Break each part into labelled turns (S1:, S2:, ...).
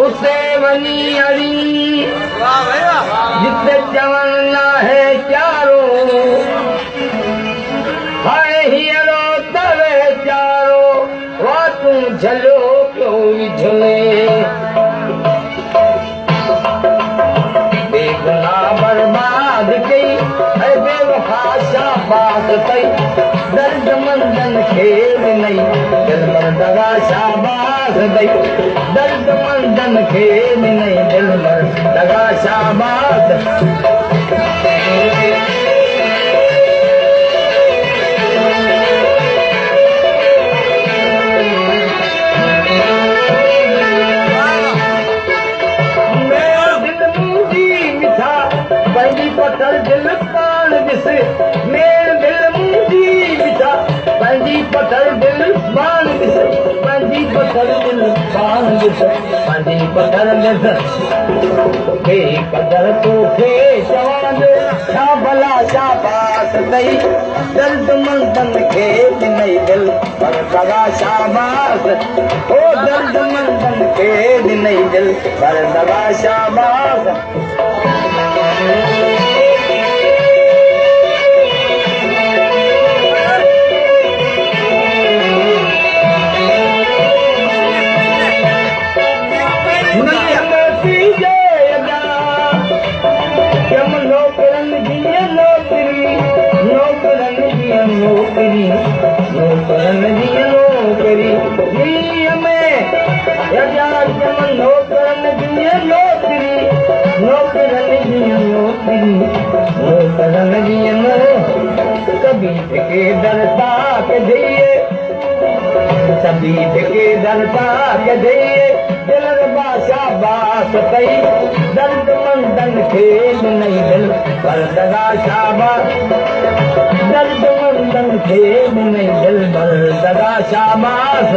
S1: उसे वनी अड़ी जिते चवण ना है चारो हाय हीरो तवे चारो वा तू झलो क्यों विझले बेगुनाह बर्बाद कई ऐ बेवफा शाबाश कई दर्द मंदन खे नहीं दिल मर दगा शाबाश दई दर्द मंदन खे नहीं दिल मर दगा शाबाश पथर दिल पान ॾिस मेर दिल मुंहिंजी बिठा पंहिंजी पथर दिल पान ॾिस पंहिंजी पथर दिल पान ॾिस पंहिंजी पथर ॾिस के कदर तोखे चवां छा भला छा बात अथई दर्द मंदन खे ॾिनई दिल पर दगा शाबाश ओ दर्द मंदन खे ॾिनई दिल पर दगा शाबाश नौकरन जी नौकरी नीअ में नौकरन जी नौकरी नौकरन जी नौकरी नौकरन जी कभी के दरता के दिए सभी के दरता के दिए दिल बाशा बात कई दर्द मंदन खे नहीं दिल पर दगा शाबाश दर्द मंदन खे नहीं दिल पर दगा शाबाश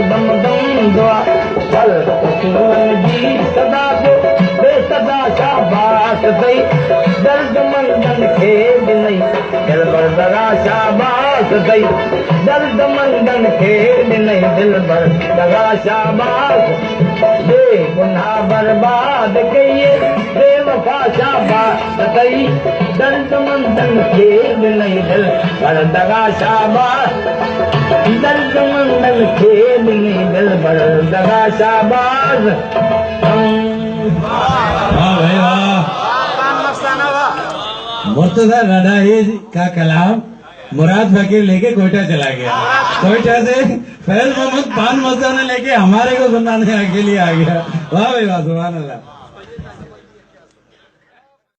S1: दम दम दुआ फल जी सदा जो बेसदा शाबाश दई दर्द मंदन खे ॾिनई दिल भर दगा शाबाश दई दर्द मंदन खे ॾिनई दिल भर दगा शाबाश बेगुनाह बर्बाद कई बेवफा शाबाश दई दर्द मंदन खे ॾिनई दिल भर दगा शाबाश दर्द मंदन खे ॾिनई दिल भर दगा शाबाश
S2: मुर्तजा रडाई का कलाम मुराद फकीर लेके कोयटा चला गया। कोयटा से फैज मोहम्मद पान मस्ताना लेके हमारे को सुनाने के लिए आ गया। वाह भाई वाह, सुभान अल्लाह।